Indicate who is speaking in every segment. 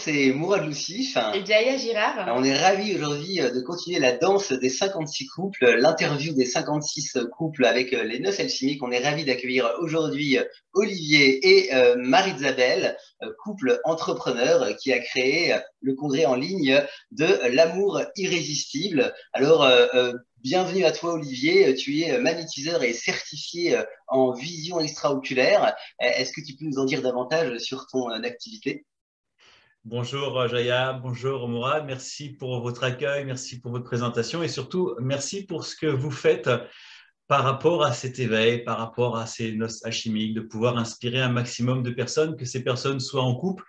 Speaker 1: c'est Mourad Loussif.
Speaker 2: Et Jaya Girard.
Speaker 1: On est ravis aujourd'hui de continuer la danse des 56 couples, l'interview des 56 couples avec les noces alchimiques. On est ravis d'accueillir aujourd'hui Olivier et Marie-Isabelle, couple entrepreneur qui a créé le congrès en ligne de l'amour irrésistible. Alors, bienvenue à toi Olivier, tu es magnétiseur et certifié en vision extraoculaire. Est-ce que tu peux nous en dire davantage sur ton activité?
Speaker 3: Bonjour Jaya, bonjour Mourad, merci pour votre accueil, merci pour votre présentation et surtout merci pour ce que vous faites par rapport à cet éveil, par rapport à ces noces alchimiques, de pouvoir inspirer un maximum de personnes, que ces personnes soient en couple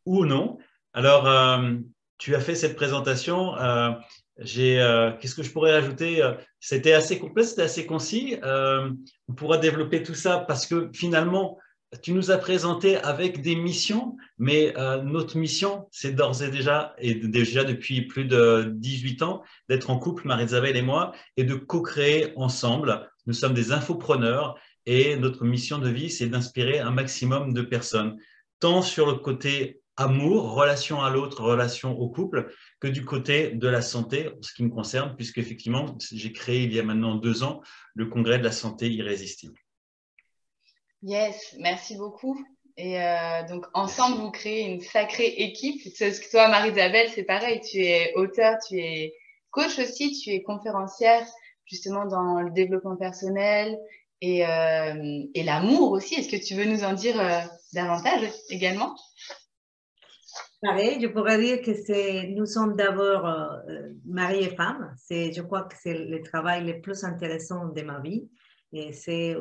Speaker 3: ou non. Alors, tu as fait cette présentation, qu'est-ce que je pourrais ajouter? C'était assez complet, c'était assez concis. On pourra développer tout ça parce que finalement, tu nous as présenté avec des missions, mais notre mission, c'est d'ores et déjà depuis plus de 18 ans, d'être en couple, Marie-Isabelle et moi, et de co-créer ensemble. Nous sommes des infopreneurs et notre mission de vie, c'est d'inspirer un maximum de personnes, tant sur le côté amour, relation à l'autre, relation au couple, que du côté de la santé, en ce qui me concerne, puisque effectivement, j'ai créé il y a maintenant 2 ans le congrès de la santé irrésistible.
Speaker 2: Yes, merci beaucoup. Et donc, ensemble, vous créez une sacrée équipe. Toi, Marie-Isabelle, c'est pareil. Tu es auteur, tu es coach aussi, tu es conférencière, justement, dans le développement personnel et l'amour aussi. Est-ce que tu veux nous en dire davantage également?
Speaker 4: Pareil, je pourrais dire que nous sommes d'abord mari et femme. Je crois que c'est le travail le plus intéressant de ma vie et c'est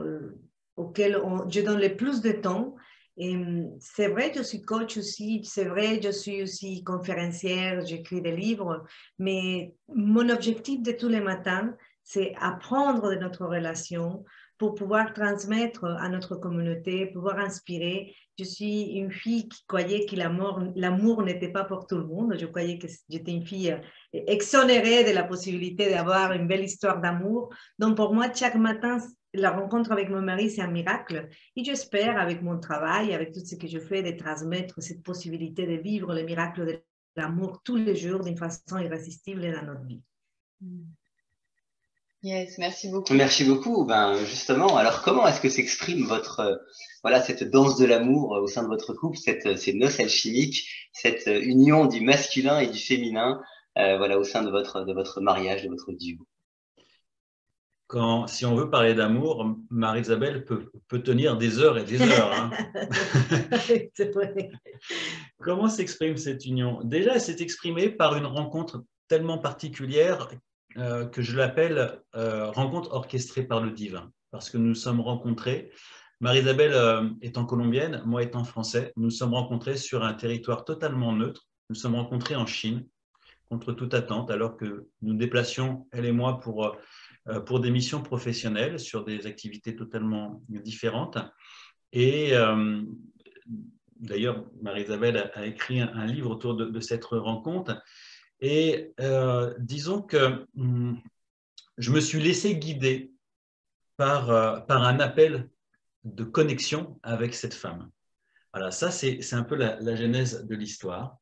Speaker 4: auquel je donne le plus de temps. Et c'est vrai, je suis coach aussi, c'est vrai, je suis aussi conférencière, j'écris des livres, mais mon objectif de tous les matins, c'est apprendre de notre relation pour pouvoir transmettre à notre communauté, pouvoir inspirer. Je suis une fille qui croyait que l'amour n'était pas pour tout le monde. Je croyais que j'étais une fille exonérée de la possibilité d'avoir une belle histoire d'amour. Donc pour moi, chaque matin, la rencontre avec mon mari, c'est un miracle. Et j'espère, avec mon travail, avec tout ce que je fais, de transmettre cette possibilité de vivre le miracle de l'amour tous les jours d'une façon irrésistible dans notre vie.
Speaker 2: Yes, merci beaucoup.
Speaker 1: Merci beaucoup. Ben justement, alors comment est-ce que s'exprime voilà, cette danse de l'amour au sein de votre couple, ces noces alchimiques, cette union du masculin et du féminin, voilà, au sein de votre mariage, de votre duo?
Speaker 3: Si on veut parler d'amour, Marie-Isabelle peut tenir des heures et des heures. Hein.
Speaker 4: C'est vrai.
Speaker 3: Comment s'exprime cette union? Déjà, elle s'est exprimée par une rencontre tellement particulière que je l'appelle rencontre orchestrée par le divin. Parce que nous nous sommes rencontrés, Marie-Isabelle étant colombienne, moi étant français, nous nous sommes rencontrés sur un territoire totalement neutre. Nous nous sommes rencontrés en Chine, contre toute attente, alors que nous nous déplacions, elle et moi, pour des missions professionnelles sur des activités totalement différentes. Et d'ailleurs, Marie-Isabelle a écrit un livre autour de cette rencontre. Et disons que je me suis laissé guider par un appel de connexion avec cette femme. Voilà, ça, c'est un peu la genèse de l'histoire.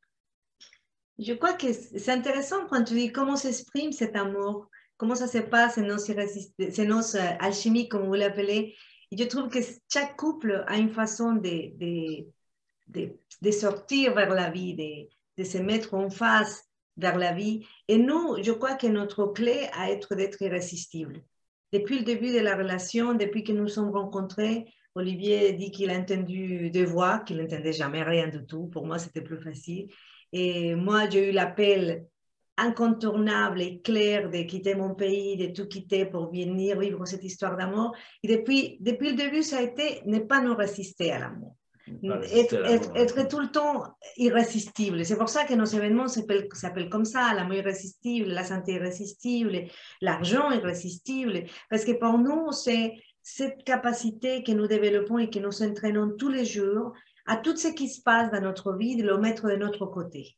Speaker 4: Je crois que c'est intéressant quand tu dis comment s'exprime cet amour, comment ça se passe, ces noces alchimiques, comme vous l'appelez. Et je trouve que chaque couple a une façon de sortir vers la vie, de se mettre en face vers la vie. Et nous, je crois que notre clé à d'être irrésistible. Depuis le début de la relation, depuis que nous sommes rencontrés, Olivier dit qu'il a entendu des voix, qu'il n'entendait jamais rien du tout. Pour moi, c'était plus facile. Et moi, j'ai eu l'appel incontournable et clair de quitter mon pays, de tout quitter pour venir vivre cette histoire d'amour. Et depuis le début, ça a été ne pas nous résister à l'amour. Être tout le temps irrésistible. C'est pour ça que nos événements s'appellent comme ça, l'amour irrésistible, la santé irrésistible, l'argent irrésistible. Parce que pour nous, c'est cette capacité que nous développons et que nous entraînons tous les jours à tout ce qui se passe dans notre vie, de le mettre de notre côté.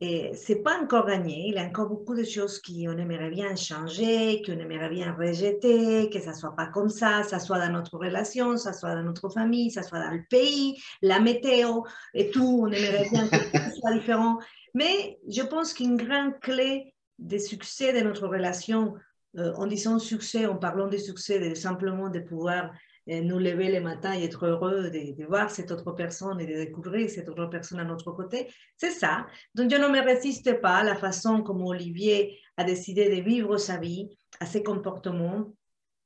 Speaker 4: Et ce n'est pas encore gagné. Il y a encore beaucoup de choses qu'on aimerait bien changer, qu'on aimerait bien rejeter, que ça ne soit pas comme ça soit dans notre relation, ça soit dans notre famille, ça soit dans le pays, la météo et tout. On aimerait bien que tout soit différent. Mais je pense qu'une grande clé des succès de notre relation, en disant succès, en parlant de succès, de simplement de pouvoir nous lever le matin et être heureux de voir cette autre personne et de découvrir cette autre personne à notre côté, c'est ça. Donc, je ne me résiste pas à la façon comme Olivier a décidé de vivre sa vie, à ses comportements,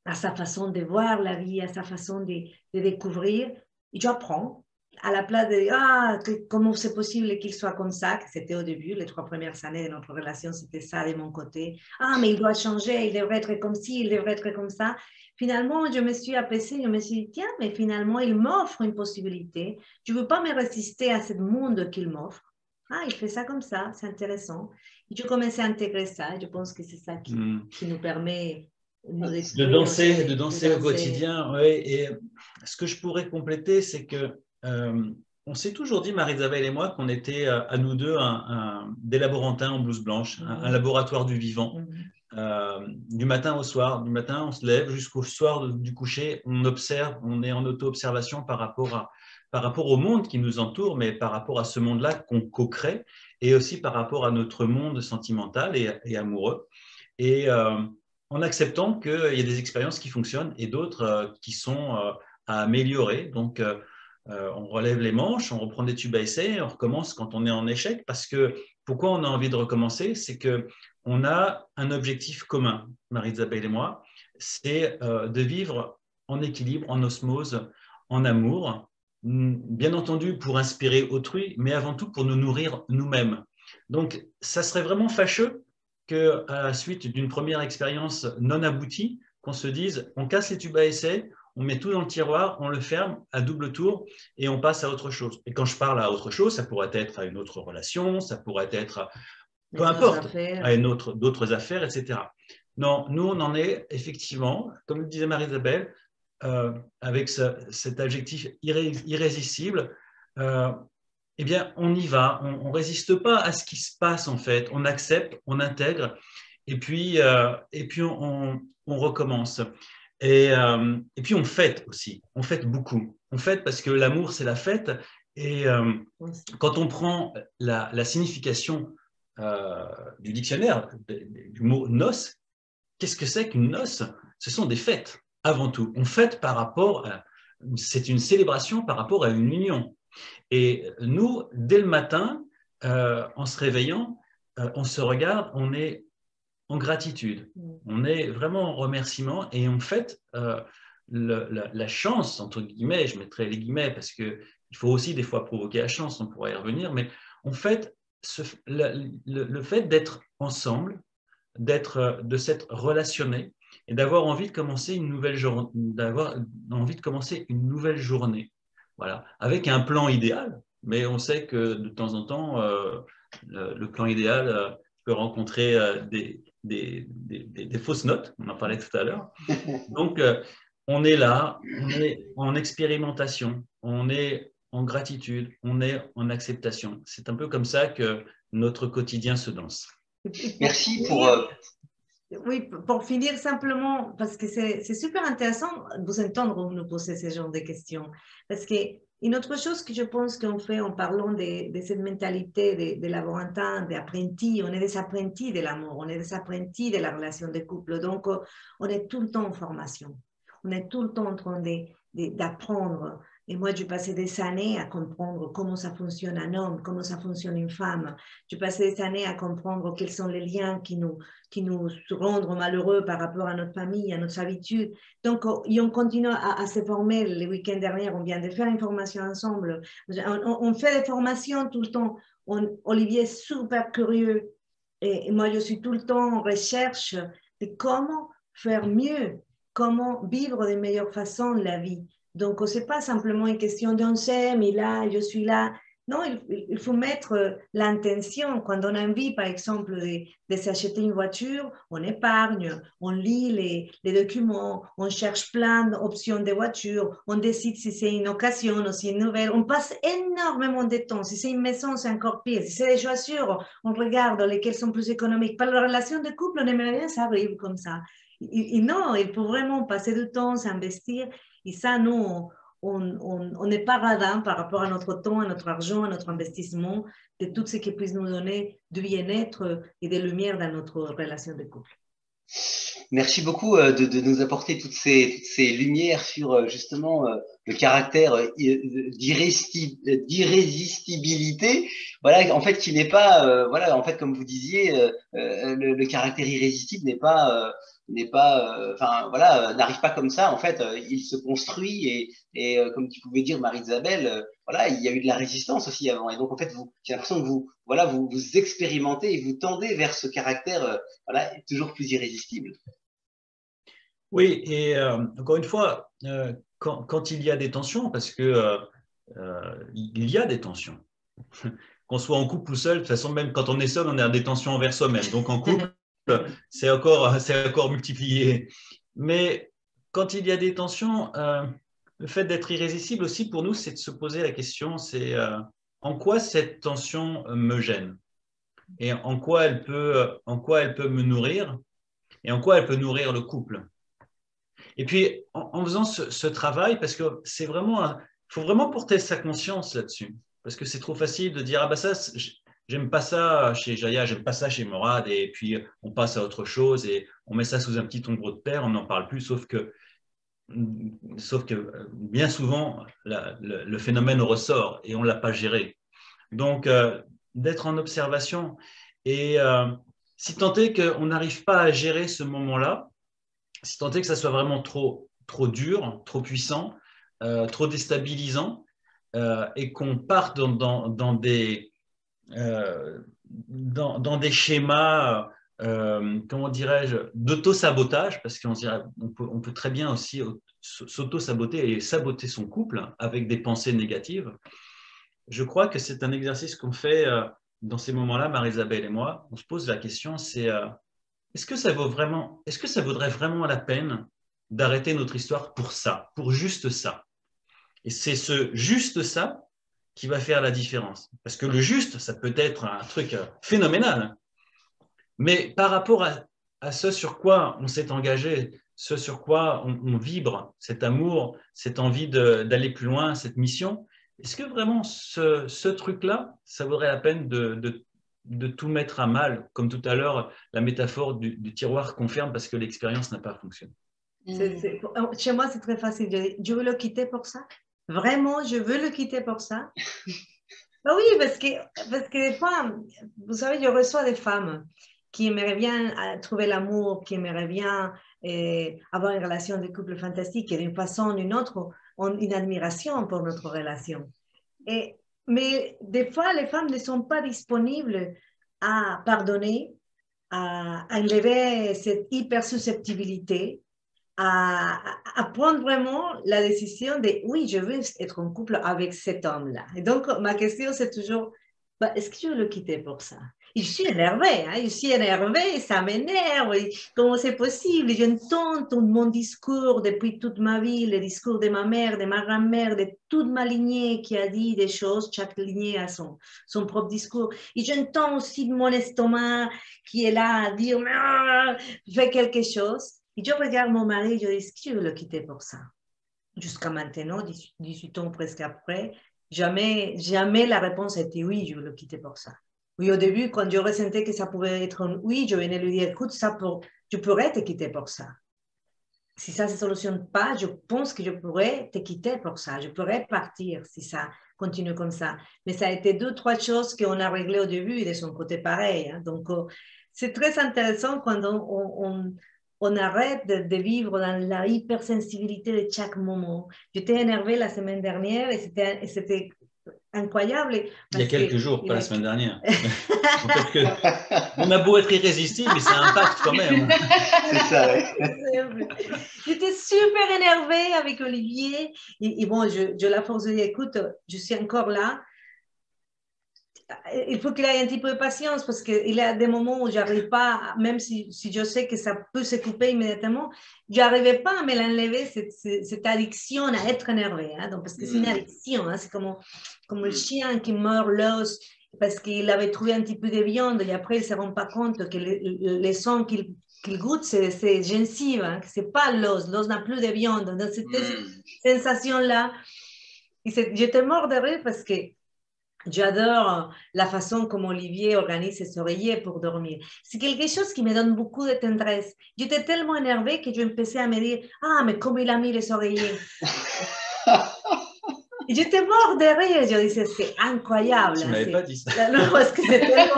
Speaker 4: à sa façon de voir la vie, à sa façon de découvrir. Et j'apprends à la place de comment c'est possible qu'il soit comme ça, que c'était au début, les 3 premières années de notre relation, c'était ça de mon côté. Mais il doit changer, il devrait être comme ci, il devrait être comme ça. Finalement, je me suis apaisée, je me suis dit, tiens, mais finalement, il m'offre une possibilité. Je ne veux pas me résister à ce monde qu'il m'offre. Il fait ça comme ça, c'est intéressant. Et je commençais à intégrer ça, et je pense que c'est ça qui nous permet
Speaker 3: de danser au quotidien. Ouais. Et ce que je pourrais compléter, c'est que on s'est toujours dit, Marie-Isabelle et moi, qu'on était à nous deux des laborantins en blouse blanche, un laboratoire du vivant. Du matin au soir, du matin on se lève jusqu'au soir du coucher, on observe, on est en auto-observation par rapport au monde qui nous entoure, mais par rapport à ce monde-là qu'on co-crée, et aussi par rapport à notre monde sentimental et amoureux. Et en acceptant qu'il y a des expériences qui fonctionnent et d'autres qui sont à améliorer. Donc, on relève les manches, on reprend des tubes à essai, on recommence quand on est en échec, parce que pourquoi on a envie de recommencer, c'est qu'on a un objectif commun, Marie-Isabelle et moi, c'est de vivre en équilibre, en osmose, en amour, bien entendu pour inspirer autrui, mais avant tout pour nous nourrir nous-mêmes. Donc, ça serait vraiment fâcheux qu'à la suite d'une première expérience non aboutie, qu'on se dise, on casse les tubes à essai, on met tout dans le tiroir, on le ferme à double tour et on passe à autre chose. Et quand je parle à autre chose, ça pourrait être à une autre relation, ça pourrait être, peu importe, à d'autres affaires, etc. Non, nous, on en est effectivement, comme le disait Marie-Isabelle, avec cet adjectif irrésistible, eh bien, on y va, on ne résiste pas à ce qui se passe en fait, on accepte, on intègre, et puis on recommence. Et puis on fête aussi, on fête beaucoup. On fête parce que l'amour, c'est la fête. Et quand on prend la signification du dictionnaire, du mot noces, qu'est-ce que c'est qu'une noce? Ce sont des fêtes, avant tout. On fête par rapport à, c'est une célébration par rapport à une union. Et nous, dès le matin, en se réveillant, on se regarde, on est en gratitude. On est vraiment en remerciement et on fête la chance, entre guillemets, je mettrai les guillemets parce qu'il faut aussi des fois provoquer la chance, on pourra y revenir, mais on fête le fait d'être ensemble, de s'être relationné et d'avoir envie de commencer une nouvelle journée, voilà, avec un plan idéal, mais on sait que de temps en temps, le plan idéal peut rencontrer des fausses notes, on en parlait tout à l'heure. Donc, on est là, on est en expérimentation, on est en gratitude, on est en acceptation. C'est un peu comme ça que notre quotidien se danse.
Speaker 1: Merci pour...
Speaker 4: Oui, pour finir simplement, parce que c'est super intéressant de vous entendre nous poser ce genre de questions. Parce qu'une autre chose que je pense qu'on fait en parlant de cette mentalité de laborantin, d'apprentis, on est des apprentis de l'amour, on est des apprentis de la relation de couple. Donc, on est tout le temps en formation. On est tout le temps en train d'apprendre. Et moi, j'ai passé des années à comprendre comment ça fonctionne un homme, comment ça fonctionne une femme. J'ai passé des années à comprendre quels sont les liens qui nous rendent malheureux par rapport à notre famille, à notre habitude. Donc, on continue à se former. Le week-end dernier, on vient de faire une formation ensemble. On fait des formations tout le temps. Olivier est super curieux. Et moi, je suis tout le temps en recherche de comment faire mieux, comment vivre de meilleure façon la vie. Donc, ce n'est pas simplement une question d'on s'aime, et là, je suis là. Non, il faut mettre l'intention. Quand on a envie, par exemple, de s'acheter une voiture, on épargne, on lit les documents, on cherche plein d'options de voiture, on décide si c'est une occasion ou si c'est une nouvelle. On passe énormément de temps. Si c'est une maison, c'est encore pire. Si c'est des chaussures, on regarde lesquelles sont plus économiques. Par la relation de couple, on aimerait bien, ça arrive comme ça. Et non, il faut vraiment passer du temps, s'investir. Et ça, nous, on n'est pas radin par rapport à notre temps, à notre argent, à notre investissement, de tout ce qui puisse nous donner du bien-être et de lumière dans notre relation de couple.
Speaker 1: Merci beaucoup de nous apporter toutes ces lumières sur justement le caractère d'irrésistibilité. Voilà, en fait, qui n'est pas, voilà, en fait, comme vous disiez, le caractère irrésistible enfin voilà, n'arrive pas comme ça. En fait, il se construit et comme tu pouvais dire, Marie-Isabelle, voilà, il y a eu de la résistance aussi avant. Et donc, en fait, j'ai l'impression que vous expérimentez et vous tendez vers ce caractère, voilà, toujours plus irrésistible.
Speaker 3: Oui, et encore une fois, quand il y a des tensions, parce que il y a des tensions, qu'on soit en couple ou seul, de toute façon, même quand on est seul, on a des tensions envers soi-même. Donc en couple, c'est encore multiplié. Mais quand il y a des tensions, le fait d'être irrésistible aussi, pour nous, c'est de se poser la question, c'est en quoi cette tension me gêne et en quoi elle peut me nourrir et en quoi elle peut nourrir le couple. Et puis, en faisant ce travail, parce que c'est vraiment, il faut vraiment porter sa conscience là-dessus. Parce que c'est trop facile de dire, ah ben ça, j'aime pas ça chez Jaya, j'aime pas ça chez Morad, et puis on passe à autre chose et on met ça sous un petit ombre de terre, on n'en parle plus, sauf que bien souvent, le phénomène ressort et on ne l'a pas géré. Donc, d'être en observation et si tant est qu'on n'arrive pas à gérer ce moment-là, si tant est que ça soit vraiment trop dur, trop puissant, trop déstabilisant, et qu'on parte dans des schémas, comment dirais-je, d'auto-sabotage, parce on peut très bien aussi s'auto-saboter et saboter son couple avec des pensées négatives. Je crois que c'est un exercice qu'on fait dans ces moments-là, Marie-Isabelle et moi. On se pose la question, c'est est-ce que ça vaudrait vraiment la peine d'arrêter notre histoire pour ça, pour juste ça? Et c'est ce juste ça qui va faire la différence. Parce que le juste, ça peut être un truc phénoménal. Mais par rapport à ce sur quoi on s'est engagé, ce sur quoi on vibre, cet amour, cette envie d'aller plus loin, cette mission, est-ce que vraiment ce truc-là, ça vaudrait la peine de tout mettre à mal, comme tout à l'heure, la métaphore du tiroir confirme parce que l'expérience n'a pas fonctionné.
Speaker 4: Chez moi, c'est très facile. Je veux le quitter pour ça. Vraiment, je veux le quitter pour ça. Ben oui, parce que des fois, vous savez, je reçois des femmes qui aimeraient bien trouver l'amour, qui aimeraient bien avoir une relation de couple fantastique et d'une façon ou d'une autre, ont une admiration pour notre relation. Mais des fois, les femmes ne sont pas disponibles à pardonner, à enlever cette hypersusceptibilité, à prendre vraiment la décision de oui, je veux être en couple avec cet homme-là. Et donc, ma question, c'est toujours, est-ce que je veux le quitter pour ça? Je suis énervée, ça m'énerve. Comment c'est possible? J'entends tout mon discours depuis toute ma vie, le discours de ma mère, de ma grand-mère, de toute ma lignée qui a dit des choses, chaque lignée a son propre discours. Et j'entends aussi mon estomac qui est là à dire, fais quelque chose. Et je regarde mon mari et je dis, est-ce que je veux le quitter pour ça? Jusqu'à maintenant, 18 ans presque après, jamais la réponse a été oui, je veux le quitter pour ça. Oui, au début, quand je ressentais que ça pouvait être un oui, je venais lui dire, écoute, je pourrais te quitter pour ça. Si ça ne se solutionne pas, je pense que je pourrais te quitter pour ça. Je pourrais partir si ça continue comme ça. Mais ça a été 2-3 choses qu'on a réglées au début et de son côté pareil. Hein. Donc, c'est très intéressant quand on arrête de vivre dans la hypersensibilité de chaque moment. J'étais énervée la semaine dernière et c'était incroyable.
Speaker 3: Il y a quelques jours, pas la semaine dernière. En fait, on a beau être irrésistible, mais ça impacte quand même.
Speaker 1: C'est ça, ouais.
Speaker 4: J'étais super énervée avec Olivier. Et bon, je la force de dire, écoute, je suis encore là. il faut qu'il ait un petit peu de patience parce qu'il y a des moments où j'arrive pas, même si je sais que ça peut se couper immédiatement, j'arrivais pas à me l'enlever, cette addiction à être énervé. Hein, donc, parce que c'est une addiction, hein, c'est comme le chien qui meurt l'os parce qu'il avait trouvé un petit peu de viande et après il ne se rend pas compte que les sons qu'il goûte, c'est gencive, hein, que ce n'est pas l'os n'a plus de viande. Donc, c'était cette sensation-là. J'étais mort de rire parce que j'adore la façon comme Olivier organise ses oreillers pour dormir. C'est quelque chose qui me donne beaucoup de tendresse. J'étais tellement énervée que je empecé à me dire « Ah, mais comment il a mis les oreillers ?» J'étais mort de rire. Je disais « C'est incroyable. »
Speaker 3: Tu ne m'avais pas dit ça.
Speaker 4: Non, parce que j'étais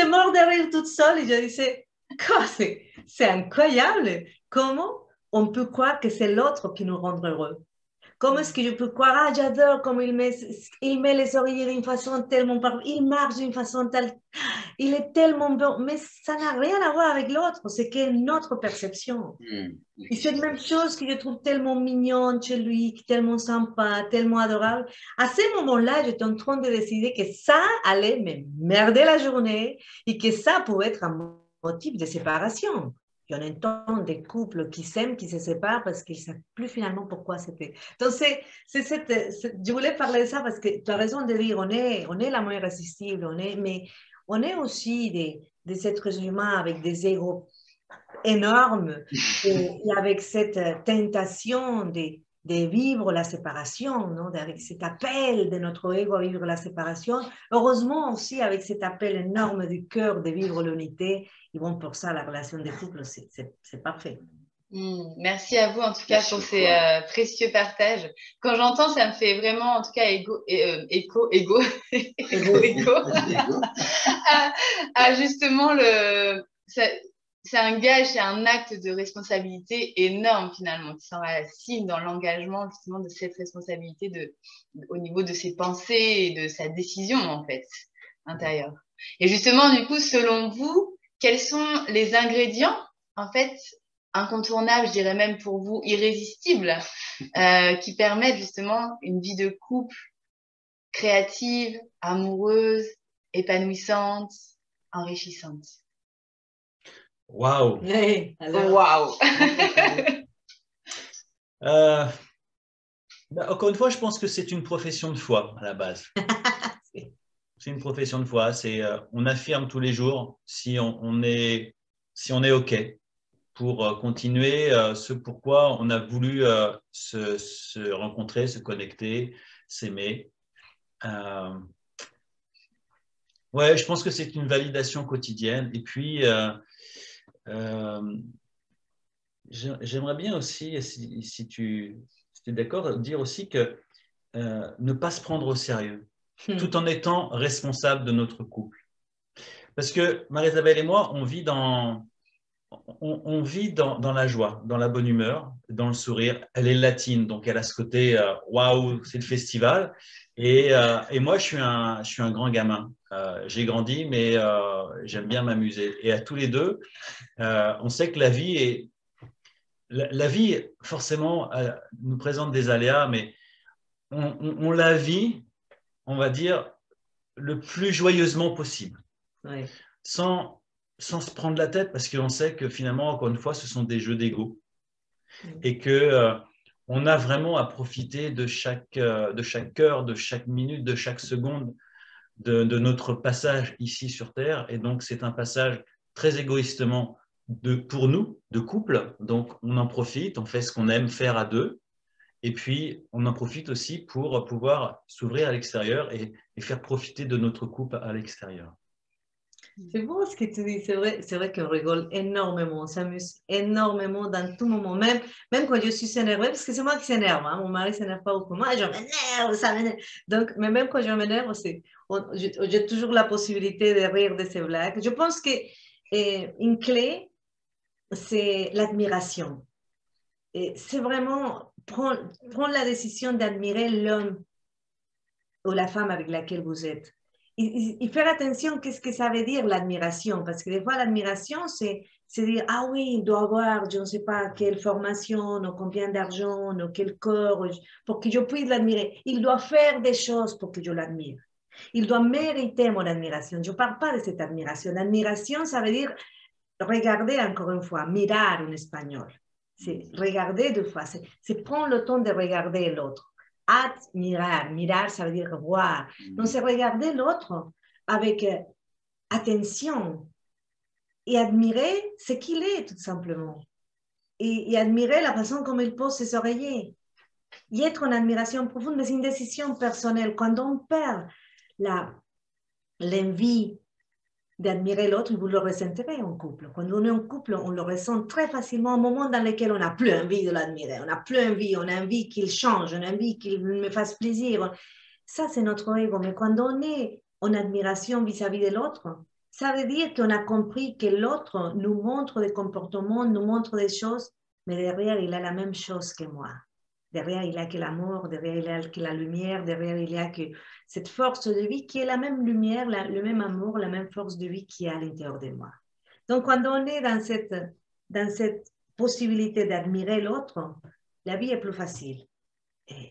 Speaker 4: mort de rire toute seule et je disais « C'est incroyable. Comment on peut croire que c'est l'autre qui nous rend heureux? Comment est-ce que je peux croire, ah, j'adore comment il met les oreillers d'une façon tellement parfaite, il marche d'une façon telle, il est tellement bon, mais ça n'a rien à voir avec l'autre, c'est que notre perception. Et c'est la même chose que je trouve tellement mignonne chez lui, tellement sympa, tellement adorable. À ce moment-là, j'étais en train de décider que ça allait me merder la journée et que ça pouvait être un motif de séparation. Il y en a un temps des couples qui s'aiment, qui se séparent parce qu'ils ne savent plus finalement pourquoi c'était. Donc, je voulais parler de ça parce que tu as raison de dire, on est la moins irrésistible, mais on est aussi des êtres humains avec des égos énormes et avec cette tentation de vivre la séparation, non? Avec cet appel de notre ego à vivre la séparation. Heureusement aussi, avec cet appel énorme du cœur de vivre l'unité, et bon, pour ça, la relation des couples, c'est parfait.
Speaker 2: Merci à vous, en tout cas, pour ces précieux partages. Quand j'entends, ça me fait vraiment, en tout cas, écho à justement c'est un gage, c'est un acte de responsabilité énorme finalement, qui s'enracine dans l'engagement justement de cette responsabilité au niveau de ses pensées et de sa décision en fait intérieure. Et justement, du coup, selon vous, quels sont les ingrédients en fait incontournables, je dirais même pour vous irrésistibles, qui permettent justement une vie de couple créative, amoureuse, épanouissante, enrichissante?
Speaker 3: Waouh!
Speaker 2: Waouh!
Speaker 3: Encore une fois, je pense que c'est une profession de foi à la base. C'est une profession de foi. On affirme tous les jours si on est OK pour continuer ce pourquoi on a voulu se rencontrer, se connecter, s'aimer. Ouais, je pense que c'est une validation quotidienne. Et puis, j'aimerais bien aussi, si tu es d'accord, dire aussi que ne pas se prendre au sérieux, tout en étant responsable de notre couple. Parce que Marie-Isabelle et moi, on vit dans la joie, dans la bonne humeur, dans le sourire. Elle est latine, donc elle a ce côté waouh, c'est le festival. Et moi, je suis un grand gamin. J'ai grandi, mais j'aime bien m'amuser. Et à tous les deux, on sait que la vie forcément, nous présente des aléas, mais on la vit, on va dire, le plus joyeusement possible, sans se prendre la tête, parce qu'on sait que finalement, encore une fois, ce sont des jeux d'ego et qu'on a vraiment à profiter de chaque heure, de chaque minute, de chaque seconde de notre passage ici sur Terre. Et donc, c'est un passage très égoïstement pour nous, de couple. Donc, on en profite, on fait ce qu'on aime faire à deux. Et puis, on en profite aussi pour pouvoir s'ouvrir à l'extérieur et faire profiter de notre couple à l'extérieur.
Speaker 4: C'est beau ce que tu dis, c'est vrai qu'on rigole énormément, on s'amuse énormément dans tout moment, même quand je suis énervée, parce que c'est moi qui s'énerve, hein, mon mari ne s'énerve pas beaucoup, moi je m'énerve, ça m'énerve. Donc, mais même quand je m'énerve, j'ai toujours la possibilité de rire de ces blagues. Je pense qu'une clé, c'est l'admiration. C'est vraiment prendre la décision d'admirer l'homme ou la femme avec laquelle vous êtes. Et faire attention, qu'est-ce que ça veut dire l'admiration? Parce que des fois, l'admiration, c'est dire, ah oui, il doit avoir, je ne sais pas, quelle formation, ou combien d'argent, ou quel corps, pour que je puisse l'admirer. Il doit faire des choses pour que je l'admire. Il doit mériter mon admiration. Je ne parle pas de cette admiration. L'admiration, ça veut dire regarder encore une fois, mirar en espagnol. C'est regarder deux fois, c'est prendre le temps de regarder l'autre. Admirar, mirar, ça veut dire voir. Donc, c'est regarder l'autre avec attention et admirer ce qu'il est, tout simplement. Et admirer la façon comme il pose ses oreillers. Y être en admiration profonde, mais c'est une décision personnelle. Quand on perd l'envie d'admirer l'autre, vous le ressentirez en couple. Quand on est en couple, on le ressent très facilement au moment dans lequel on n'a plus envie de l'admirer. On n'a plus envie, on a envie qu'il change, on a envie qu'il me fasse plaisir. Ça, c'est notre ego. Mais quand on est en admiration vis-à-vis de l'autre, ça veut dire qu'on a compris que l'autre nous montre des comportements, nous montre des choses, mais derrière, il a la même chose que moi. Derrière, il n'y a que l'amour, derrière, il n'y a que la lumière, derrière, il n'y a que cette force de vie qui est la même lumière, le même amour, la même force de vie qui est à l'intérieur de moi. Donc, quand on est dans cette possibilité d'admirer l'autre, la vie est plus facile.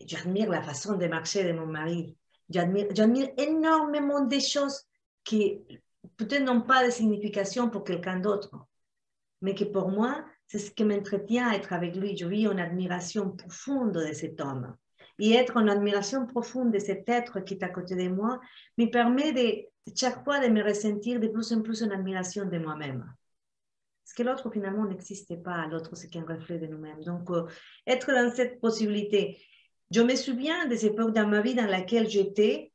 Speaker 4: J'admire la façon de marcher de mon mari. J'admire énormément des choses qui peut-être n'ont pas de signification pour quelqu'un d'autre, mais que pour moi, c'est ce qui m'entretient à être avec lui. Je vis en admiration profonde de cet homme. Et être en admiration profonde de cet être qui est à côté de moi me permet chaque fois de me ressentir de plus en plus en admiration de moi-même. Parce que l'autre, finalement, n'existe pas. L'autre, c'est qu'un reflet de nous-mêmes. Donc, être dans cette possibilité. Je me souviens des époques dans ma vie dans laquelle j'étais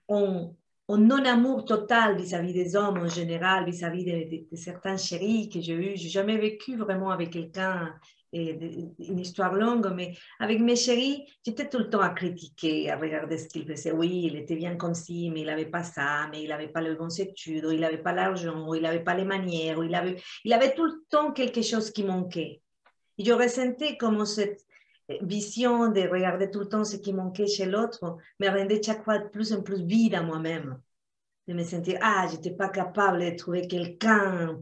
Speaker 4: en non-amour total vis-à-vis des hommes en général, vis-à-vis de certains chéris que j'ai eus. Je n'ai jamais vécu vraiment avec quelqu'un une histoire longue, mais avec mes chéris, j'étais tout le temps à critiquer, à regarder ce qu'il faisait. Oui, il était bien comme ci, mais il n'avait pas ça, mais il n'avait pas le bon études, ou il n'avait pas l'argent, ou il n'avait pas les manières, ou il avait tout le temps quelque chose qui manquait. Et je ressentais comme cette vision de regarder tout le temps ce qui manquait chez l'autre me rendait chaque fois de plus en plus vide à moi-même. De me sentir, je n'étais pas capable de trouver quelqu'un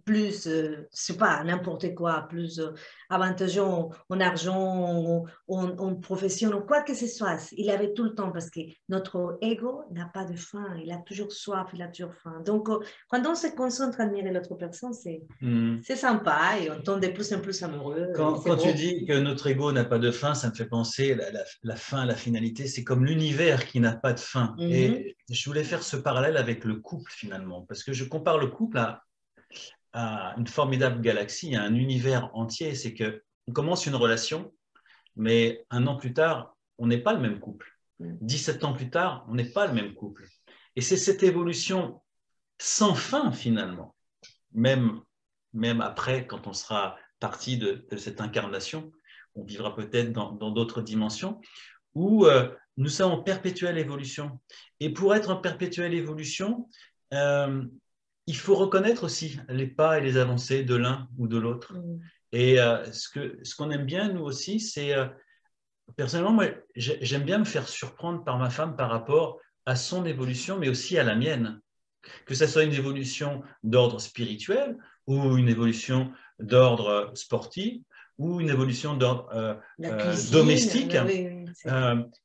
Speaker 4: plus, je ne sais pas, n'importe quoi, plus avantageux en argent, en profession, ou quoi que ce soit. Il avait tout le temps parce que notre ego n'a pas de faim, il a toujours soif, il a toujours faim. Donc, quand on se concentre à admirer l'autre personne, c'est sympa et on tombe de plus en plus amoureux.
Speaker 3: Quand tu dis que notre ego n'a pas de fin, ça me fait penser la fin, la finalité, c'est comme l'univers qui n'a pas de fin. Et je voulais faire ce parallèle avec le couple finalement, parce que je compare le couple à une formidable galaxie, à un univers entier. C'est qu'on commence une relation, mais un an plus tard, on n'est pas le même couple. 17 ans plus tard, on n'est pas le même couple. Et c'est cette évolution sans fin finalement, même après, quand on sera parti de cette incarnation, on vivra peut-être dans d'autres dimensions, où nous sommes en perpétuelle évolution. Et pour être en perpétuelle évolution, il faut reconnaître aussi les pas et les avancées de l'un ou de l'autre. Et ce qu'on aime bien, nous aussi, c'est, personnellement, moi, j'aime bien me faire surprendre par ma femme par rapport à son évolution, mais aussi à la mienne. Que ce soit une évolution d'ordre spirituel ou une évolution d'ordre sportif ou une évolution d'ordre domestique.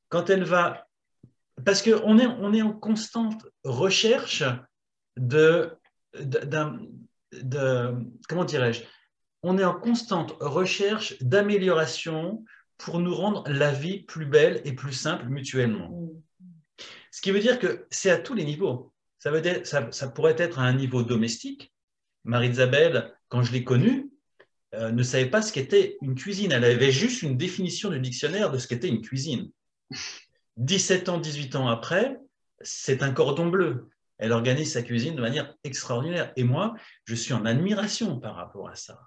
Speaker 3: Quand elle va... Parce qu'on est en constante recherche comment dirais-je, on est en constante recherche d'amélioration pour nous rendre la vie plus belle et plus simple mutuellement. Ce qui veut dire que c'est à tous les niveaux. Ça pourrait être à un niveau domestique. Marie-Isabelle, quand je l'ai connue, ne savait pas ce qu'était une cuisine. Elle avait juste une définition du dictionnaire de ce qu'était une cuisine. 17 ans, 18 ans après, c'est un cordon bleu. Elle organise sa cuisine de manière extraordinaire. Et moi, je suis en admiration par rapport à ça.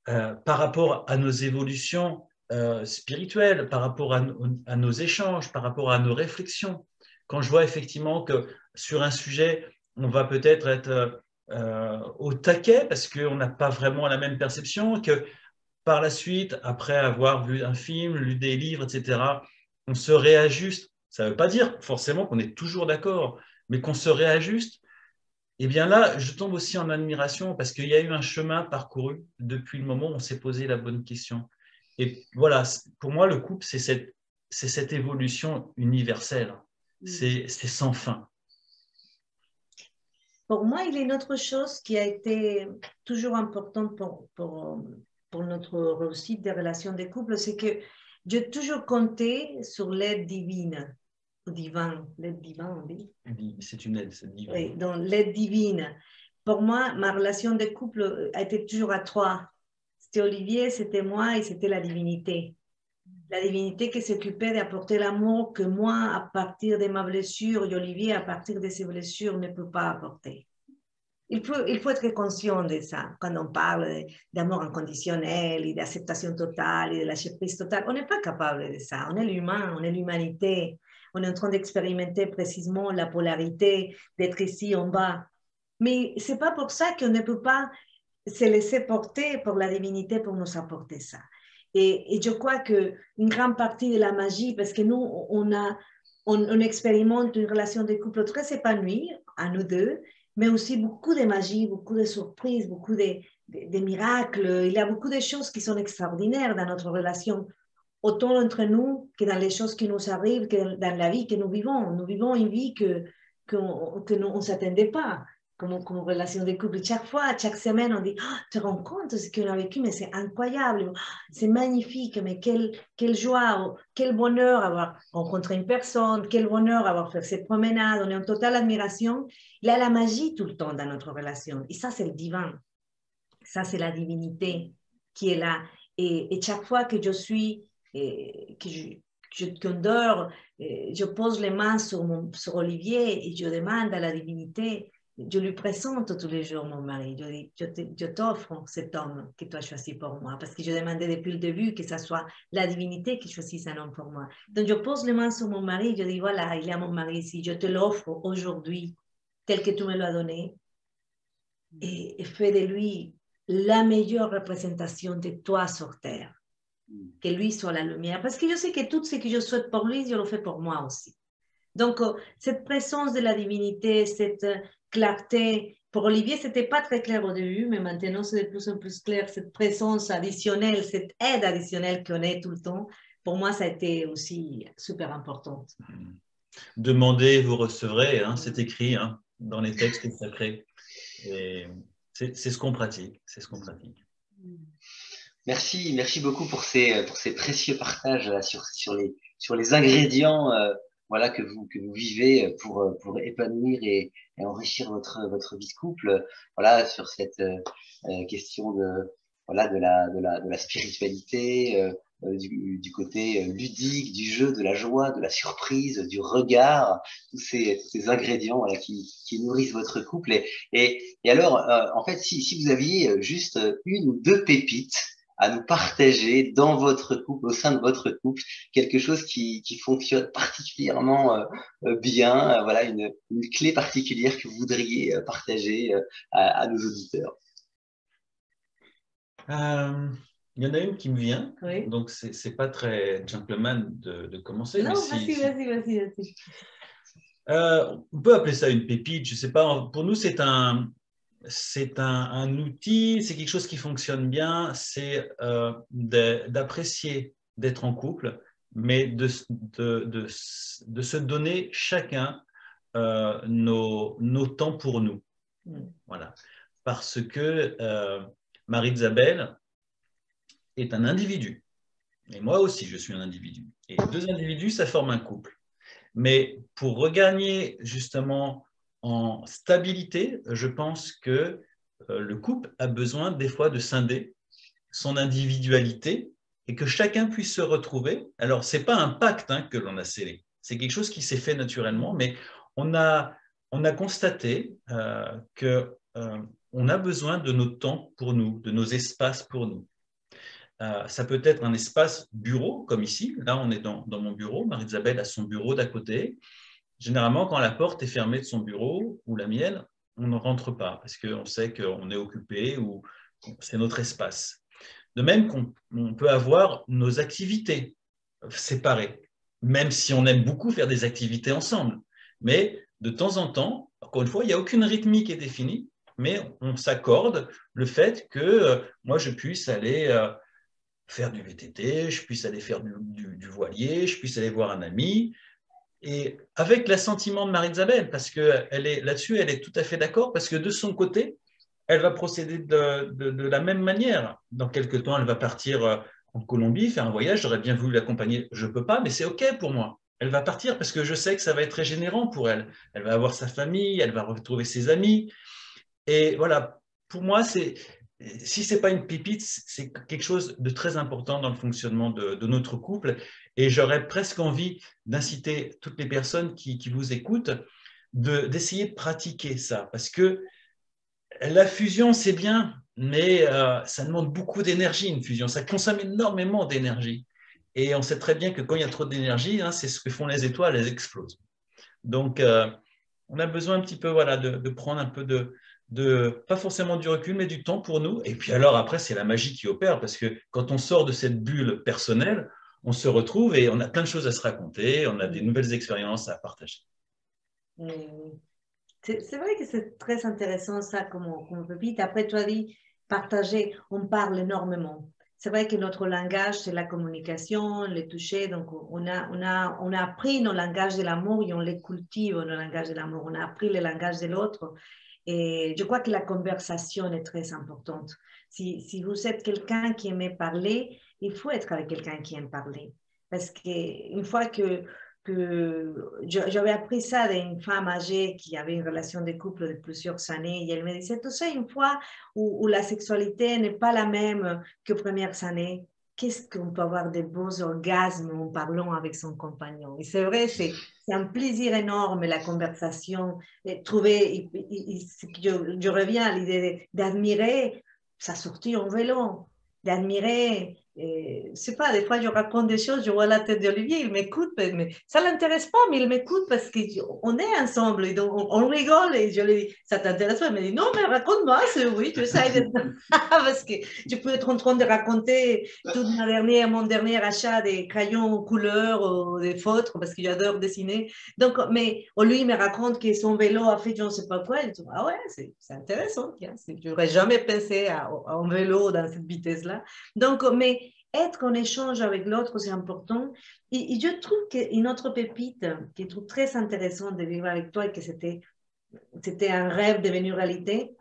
Speaker 3: Par rapport à nos évolutions spirituelles, par rapport à nos échanges, par rapport à nos réflexions. Quand je vois effectivement que sur un sujet, on va peut-être être au taquet parce qu'on n'a pas vraiment la même perception, que par la suite, après avoir vu un film, lu des livres, etc., on se réajuste. Ça ne veut pas dire forcément qu'on est toujours d'accord, mais qu'on se réajuste. Et bien là, je tombe aussi en admiration parce qu'il y a eu un chemin parcouru depuis le moment où on s'est posé la bonne question. Et voilà, pour moi, le couple, c'est cette évolution universelle. c'est sans fin.
Speaker 4: Pour moi, il y a une autre chose qui a été toujours importante pour notre réussite des relations de couple, c'est que j'ai toujours compté sur l'aide divine, ou divin, l'aide divine, on dit.
Speaker 3: C'est une aide, c'est divin.
Speaker 4: Oui, donc l'aide divine. Pour moi, ma relation de couple a été toujours à trois. C'était Olivier, c'était moi et c'était la divinité. La divinité qui s'occupait d'apporter l'amour que moi, à partir de ma blessure, et Olivier, à partir de ses blessures, ne peut pas apporter. Il faut être conscient de ça. Quand on parle d'amour inconditionnel et d'acceptation totale et de lâcher prise totale, on n'est pas capable de ça. On est l'humain, on est l'humanité. On est en train d'expérimenter précisément la polarité d'être ici en bas. Mais ce n'est pas pour ça qu'on ne peut pas se laisser porter pour la divinité pour nous apporter ça. Et je crois qu'une grande partie de la magie, parce que nous, on expérimente une relation de couple très épanouie, à nous deux, mais aussi beaucoup de magie, beaucoup de surprises, beaucoup de miracles. Il y a beaucoup de choses qui sont extraordinaires dans notre relation, autant entre nous que dans les choses qui nous arrivent, que dans la vie que nous vivons. Nous vivons une vie qu'on ne s'attendait pas. Comme relation de couple. Chaque fois, chaque semaine, on dit oh, tu te rends compte de ce qu'on a vécu, mais c'est incroyable, c'est magnifique, mais quelle joie, quel bonheur avoir rencontré une personne, quel bonheur avoir fait cette promenade, on est en totale admiration. Il y a la magie tout le temps dans notre relation, et ça, c'est le divin, ça, c'est la divinité qui est là. Et chaque fois que je suis, qu'on dort, je pose les mains sur Olivier et je demande à la divinité. Je lui présente tous les jours mon mari. Je dis, je t'offre cet homme que tu as choisi pour moi. Parce que je demandais depuis le début que ce soit la divinité qui choisisse un homme pour moi. Donc, je pose les mains sur mon mari. Je dis, voilà, il y a mon mari ici. Je te l'offre aujourd'hui, tel que tu me l'as donné. Et fais de lui la meilleure représentation de toi sur terre. Que lui soit la lumière. Parce que je sais que tout ce que je souhaite pour lui, je le fais pour moi aussi. Donc, cette présence de la divinité, cette clarté, pour Olivier, ce n'était pas très clair au début, mais maintenant, c'est de plus en plus clair. Cette présence additionnelle, cette aide additionnelle qu'on est tout le temps, pour moi, ça a été aussi super importante.
Speaker 3: Demandez, vous recevrez, hein, c'est écrit hein, dans les textes sacrés. Et c'est ce qu'on pratique, c'est ce qu'on pratique.
Speaker 1: Merci beaucoup pour ces précieux partages là, sur les ingrédients voilà que vous vivez pour épanouir et enrichir votre vie de couple. Voilà sur cette question de la spiritualité, du côté ludique, du jeu, de la joie, de la surprise, du regard, tous ces ingrédients voilà, qui nourrissent votre couple. Et alors, en fait, si vous aviez juste une ou deux pépites à nous partager dans votre couple, au sein de votre couple, quelque chose qui fonctionne particulièrement bien, voilà, une clé particulière que vous voudriez partager à nos auditeurs.
Speaker 3: Il y en a une qui me vient,
Speaker 4: oui.
Speaker 3: Donc c'est pas très gentleman de commencer.
Speaker 4: Non,
Speaker 3: mais
Speaker 4: vas-y.
Speaker 3: On peut appeler ça une pépite, je sais pas. Pour nous, c'est un outil, c'est quelque chose qui fonctionne bien, c'est d'apprécier d'être en couple, mais de se donner chacun nos temps pour nous. Voilà. Parce que Marie-Isabelle est un individu. Et moi aussi, je suis un individu. Et deux individus, ça forme un couple. Mais pour regagner justement en stabilité, je pense que le couple a besoin des fois de scinder son individualité et que chacun puisse se retrouver. Alors, ce n'est pas un pacte hein, que l'on a scellé, c'est quelque chose qui s'est fait naturellement, mais on a constaté qu'on a besoin de nos temps pour nous, de nos espaces pour nous. Ça peut être un espace bureau, comme ici. Là, on est dans mon bureau. Marie-Isabelle a son bureau d'à côté. Généralement, quand la porte est fermée de son bureau ou la mienne, on ne rentre pas parce qu'on sait qu'on est occupé ou c'est notre espace. De même qu'on peut avoir nos activités séparées, même si on aime beaucoup faire des activités ensemble. Mais de temps en temps, encore une fois, il n'y a aucune rythmique qui est définie, mais on s'accorde le fait que moi, je puisse aller faire du VTT, je puisse aller faire du voilier, je puisse aller voir un ami. Et avec l'assentiment de Marie-Isabelle, parce que là-dessus, elle est tout à fait d'accord, parce que de son côté, elle va procéder de la même manière. Dans quelques temps, elle va partir en Colombie, faire un voyage. J'aurais bien voulu l'accompagner, je ne peux pas, mais c'est OK pour moi. Elle va partir parce que je sais que ça va être régénérant pour elle. Elle va avoir sa famille, elle va retrouver ses amis. Et voilà, pour moi, si ce n'est pas une pépite, c'est quelque chose de très important dans le fonctionnement de notre couple. Et j'aurais presque envie d'inciter toutes les personnes qui vous écoutent d'essayer de pratiquer ça. Parce que la fusion, c'est bien, mais ça demande beaucoup d'énergie, une fusion. Ça consomme énormément d'énergie. Et on sait très bien que quand il y a trop d'énergie, hein, c'est ce que font les étoiles, elles explosent. Donc, on a besoin un petit peu voilà, de prendre un peu pas forcément du recul, mais du temps pour nous. Et puis alors, après, c'est la magie qui opère, parce que quand on sort de cette bulle personnelle, on se retrouve et on a plein de choses à se raconter, on a des nouvelles expériences à partager.
Speaker 4: C'est vrai que c'est très intéressant ça comme pépite. Après, tu as dit partager, on parle énormément. C'est vrai que notre langage, c'est la communication, le toucher. Donc, on a appris nos langages de l'amour et on les cultive, nos langages de l'amour. On a appris le langage de l'autre. Et je crois que la conversation est très importante. Si vous êtes quelqu'un qui aime parler, il faut être avec quelqu'un qui aime parler. Parce qu'une fois que j'avais appris ça d'une femme âgée qui avait une relation de couple de plusieurs années et elle me disait, tu sais, une fois où la sexualité n'est pas la même que les premières années, qu'est-ce qu'on peut avoir de beaux orgasmes en parlant avec son compagnon. Et c'est vrai, c'est un plaisir énorme la conversation, trouver, je reviens à l'idée d'admirer sa sortie en vélo, d'admirer. C'est pas, des fois je raconte des choses, je vois la tête d'Olivier, il m'écoute, mais ça l'intéresse pas, mais il m'écoute parce qu'on est ensemble et donc on rigole et je lui dis, ça t'intéresse pas? Il me dit, non, mais raconte-moi, oui, tu sais, parce que je peux être en train de raconter tout mon dernier achat des crayons couleur ou des feutres parce que j'adore dessiner. Donc, mais lui, il me raconte que son vélo a fait je ne sais pas quoi, et je dis, ah ouais, c'est intéressant, je n'aurais jamais pensé à un vélo dans cette vitesse-là. Donc, mais être en échange avec l'autre, c'est important. Et je trouve qu'une autre pépite que je trouve très intéressante de vivre avec toi et que c'était un rêve devenu réalité,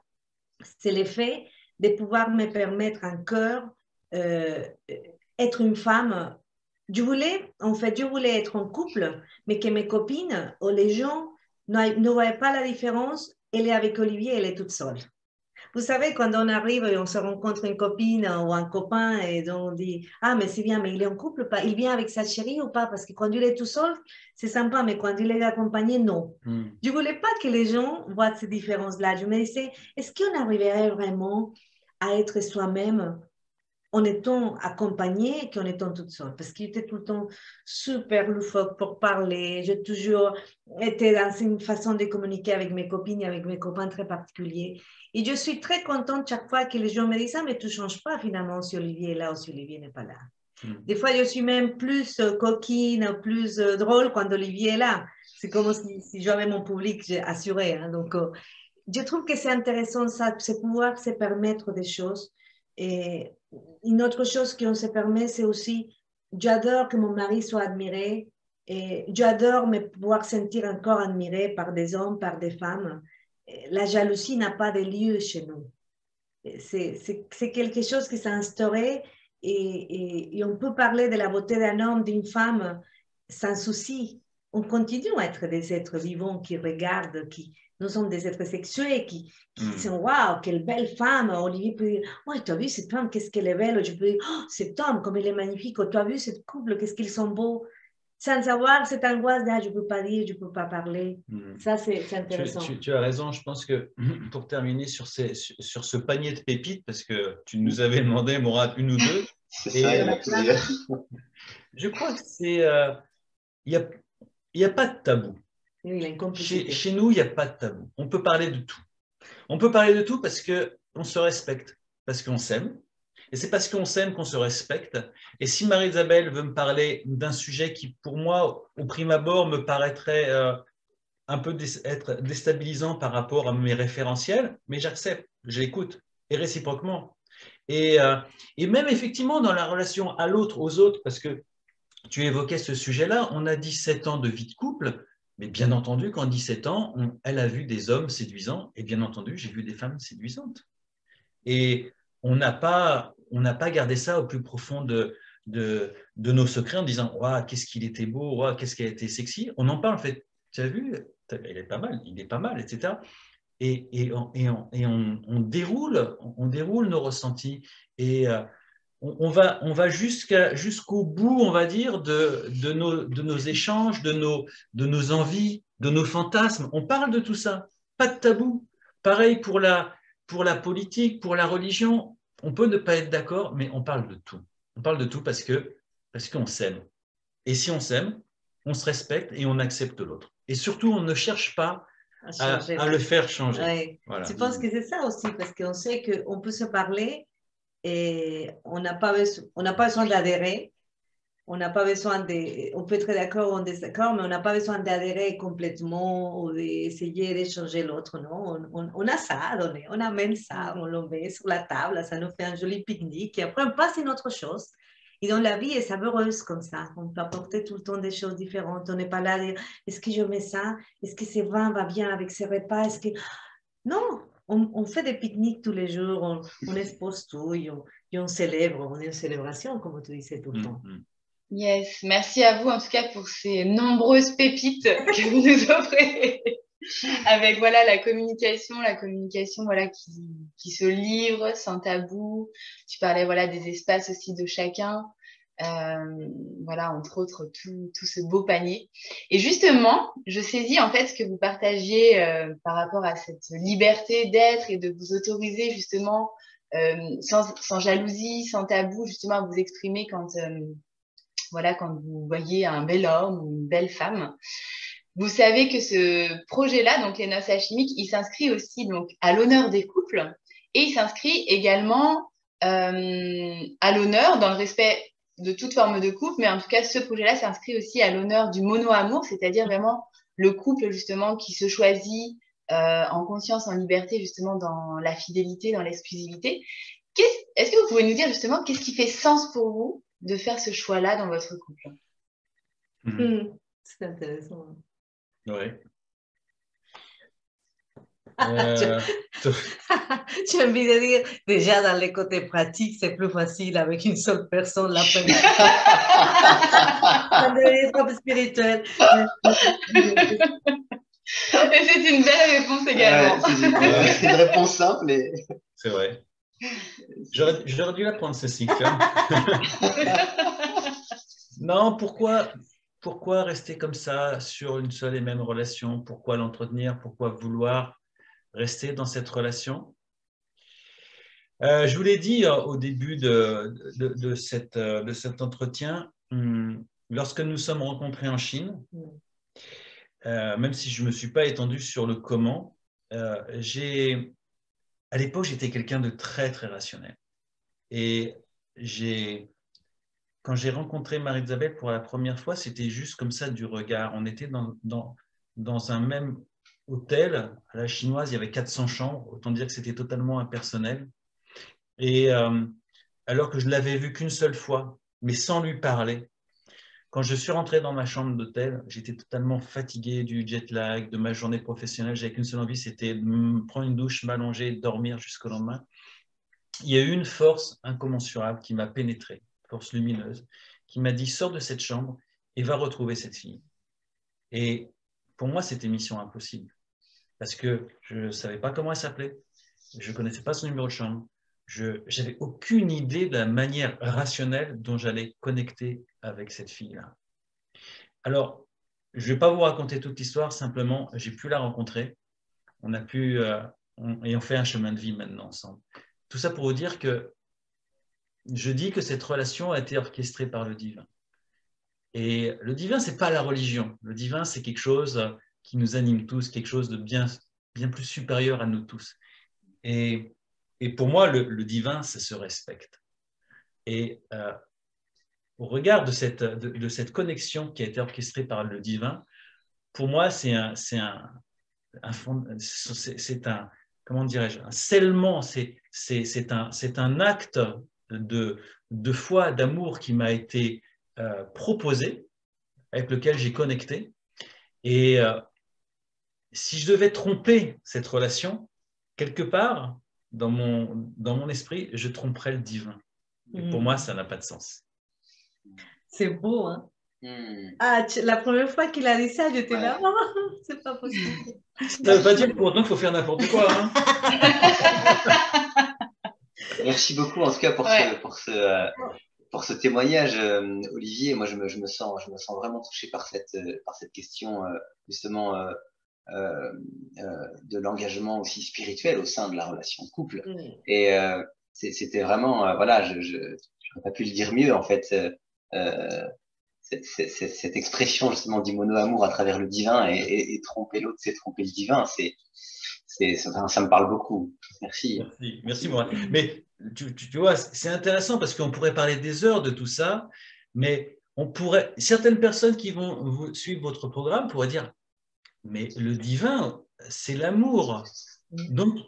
Speaker 4: c'est le fait de pouvoir me permettre encore être une femme. Je voulais être en couple, mais que mes copines ou les gens ne voyaient pas la différence. Elle est avec Olivier, elle est toute seule. Vous savez, quand on arrive et on se rencontre une copine ou un copain et on dit « Ah, mais c'est bien, mais il est en couple ou pas? Il vient avec sa chérie ou pas? Parce que quand il est tout seul, c'est sympa, mais quand il est accompagné, non. Je ne voulais pas que les gens voient ces différences-là. Je me disais, est-ce qu'on arriverait vraiment à être soi-même en étant accompagné qu'en étant toute seule. Parce qu'il était tout le temps super loufoque pour parler. J'ai toujours été dans une façon de communiquer avec mes copines et avec mes copains très particuliers. Et je suis très contente chaque fois que les gens me disent « Ah, mais tu ne changes pas finalement si Olivier est là ou si Olivier n'est pas là. » Des fois, je suis même plus coquine, plus drôle quand Olivier est là. C'est comme si j'avais mon public assuré. Hein. Donc, je trouve que c'est intéressant ça, c'est pouvoir se permettre des choses. Et une autre chose qu'on se permet, c'est aussi, j'adore que mon mari soit admiré et j'adore me pouvoir sentir encore admirée par des hommes, par des femmes. La jalousie n'a pas de lieu chez nous. C'est quelque chose qui s'est instauré et on peut parler de la beauté d'un homme, d'une femme sans souci. On continue à être des êtres vivants qui regardent, nous sommes des êtres sexués qui disent waouh, quelle belle femme. Olivier peut dire ouais, tu as vu cette femme, qu'est-ce qu'elle est belle. Je peux dire oh, cet homme, comme il est magnifique. Tu as vu cette couple, qu'est-ce qu'ils sont beaux. Sans savoir cette angoisse de je ne peux pas dire, je ne peux pas parler. Ça, c'est intéressant.
Speaker 3: Tu as raison. Je pense que pour terminer sur ce panier de pépites, parce que tu nous avais demandé, Mourad, une ou deux.
Speaker 1: C'est ça, il y en a plusieurs.
Speaker 3: Je crois que c'est. Il n'y a pas de tabou. Chez nous, il n'y a pas de tabou. On peut parler de tout. On peut parler de tout parce qu'on se respecte, parce qu'on s'aime. Et c'est parce qu'on s'aime qu'on se respecte. Et si Marie-Isabelle veut me parler d'un sujet qui, pour moi, au prime abord, me paraîtrait un peu être déstabilisant par rapport à mes référentiels, mais j'accepte, je l'écoute, et réciproquement. Et même effectivement dans la relation à l'autre, aux autres, parce que tu évoquais ce sujet-là, on a 17 ans de vie de couple, mais bien entendu qu'en 17 ans, elle a vu des hommes séduisants, et bien entendu, j'ai vu des femmes séduisantes. Et on n'a pas gardé ça au plus profond de nos secrets en disant wow, qu'est-ce qu'il était beau, wow, qu'est-ce qu'il a été sexy. On en parle en fait. Tu as vu, il est pas mal, etc. Et on déroule nos ressentis. Et on va jusqu'au bout, on va dire, de nos échanges, de nos envies, de nos fantasmes. On parle de tout ça, pas de tabou. Pareil pour la politique, pour la religion. On peut ne pas être d'accord, mais on parle de tout. On parle de tout parce qu'on s'aime. Et si on s'aime, on se respecte et on accepte l'autre. Et surtout, on ne cherche pas à le faire changer.
Speaker 4: Ouais.
Speaker 3: Voilà.
Speaker 4: Je pense que c'est ça aussi, parce qu'on sait qu'on peut se parler et on n'a pas besoin d'adhérer. On n'a pas besoin de... On peut être d'accord ou en désaccord, mais on n'a pas besoin d'adhérer complètement ou d'essayer de changer l'autre, non? On a ça à donner, on amène ça, on le met sur la table, ça nous fait un joli pique-nique et après on passe à une autre chose. Et donc la vie est savoureuse comme ça. On peut apporter tout le temps des choses différentes. On n'est pas là à dire, est-ce que je mets ça? Est-ce que ce vin va bien avec ce repas? Est-ce que... Non, on fait des pique-niques tous les jours, on expose tout et on célèbre, on est une célébration, comme tu disais tout le temps.
Speaker 2: Yes, merci à vous en tout cas pour ces nombreuses pépites que vous nous offrez avec voilà la communication voilà qui se livre sans tabou. Tu parlais voilà des espaces aussi de chacun, voilà entre autres tout ce beau panier. Et justement, je saisis en fait ce que vous partagiez par rapport à cette liberté d'être et de vous autoriser justement sans jalousie, sans tabou, justement à vous exprimer voilà, quand vous voyez un bel homme ou une belle femme. Vous savez que ce projet-là, donc les noces alchimiques, il s'inscrit aussi donc à l'honneur des couples et il s'inscrit également à l'honneur, dans le respect de toute forme de couple, mais en tout cas, ce projet-là s'inscrit aussi à l'honneur du mono-amour, c'est-à-dire vraiment le couple justement qui se choisit en conscience, en liberté, justement dans la fidélité, dans l'exclusivité. Est-ce que vous pouvez nous dire justement qu'est-ce qui fait sens pour vous de faire ce choix-là dans votre couple?
Speaker 4: C'est intéressant.
Speaker 3: Oui.
Speaker 4: J'ai envie de dire, déjà dans les côtés pratiques, c'est plus facile avec une seule personne. La ça devrait être un peu spirituel.
Speaker 2: Et c'est une belle réponse également.
Speaker 1: C'est une réponse simple.
Speaker 3: C'est vrai. J'aurais dû la prendre, ceci. Non, pourquoi rester comme ça sur une seule et même relation? Pourquoi l'entretenir? Pourquoi vouloir rester dans cette relation? Je vous l'ai dit au début de cet entretien, lorsque nous sommes rencontrés en Chine, même si je ne me suis pas étendu sur le comment, à l'époque, j'étais quelqu'un de très, très rationnel. Et quand j'ai rencontré Marie-Isabelle pour la première fois, c'était juste comme ça du regard. On était dans un même hôtel à la chinoise, il y avait 400 chambres, autant dire que c'était totalement impersonnel. Et alors que je ne l'avais vue qu'une seule fois, mais sans lui parler, quand je suis rentré dans ma chambre d'hôtel, j'étais totalement fatigué du jet lag, de ma journée professionnelle. J'avais qu'une seule envie, c'était de me prendre une douche, m'allonger, dormir jusqu'au lendemain. Il y a eu une force incommensurable qui m'a pénétré, force lumineuse, qui m'a dit « Sors de cette chambre et va retrouver cette fille ». Et pour moi, c'était mission impossible parce que je ne savais pas comment elle s'appelait, je ne connaissais pas son numéro de chambre, je n'avais aucune idée de la manière rationnelle dont j'allais connecter avec cette fille-là. Alors, je ne vais pas vous raconter toute l'histoire, simplement, j'ai pu la rencontrer, on fait un chemin de vie maintenant ensemble. Tout ça pour vous dire que je dis que cette relation a été orchestrée par le divin. Et le divin, ce n'est pas la religion. Le divin, c'est quelque chose qui nous anime tous, quelque chose de bien plus supérieur à nous tous. Et pour moi, le divin, ça se respecte. Et au regard de cette connexion qui a été orchestrée par le divin, pour moi, c'est un comment dirais-je, un scellement, c'est un acte de foi, d'amour qui m'a été proposé, avec lequel j'ai connecté. Et si je devais tromper cette relation, quelque part, dans mon esprit, je tromperais le divin. Et pour moi, ça n'a pas de sens.
Speaker 4: C'est beau, hein? Ah, la première fois qu'il a dit ça, j'étais là, oh, c'est pas possible.
Speaker 3: Ça ne veut pas dire que pour autant, il faut faire n'importe quoi. Hein.
Speaker 1: Merci beaucoup, en tout cas, pour ce témoignage, Olivier. Moi, je me sens vraiment touché par cette question, justement, de l'engagement aussi spirituel au sein de la relation de couple. Et c'était vraiment, voilà, je n'aurais pas pu le dire mieux, en fait. Cette expression justement du mono-amour à travers le divin et tromper l'autre, c'est tromper le divin, ça me parle beaucoup. Merci.
Speaker 3: Merci Mourad. Mais tu vois, c'est intéressant parce qu'on pourrait parler des heures de tout ça, mais certaines personnes qui vont suivre votre programme pourraient dire, mais le divin, c'est l'amour. Donc,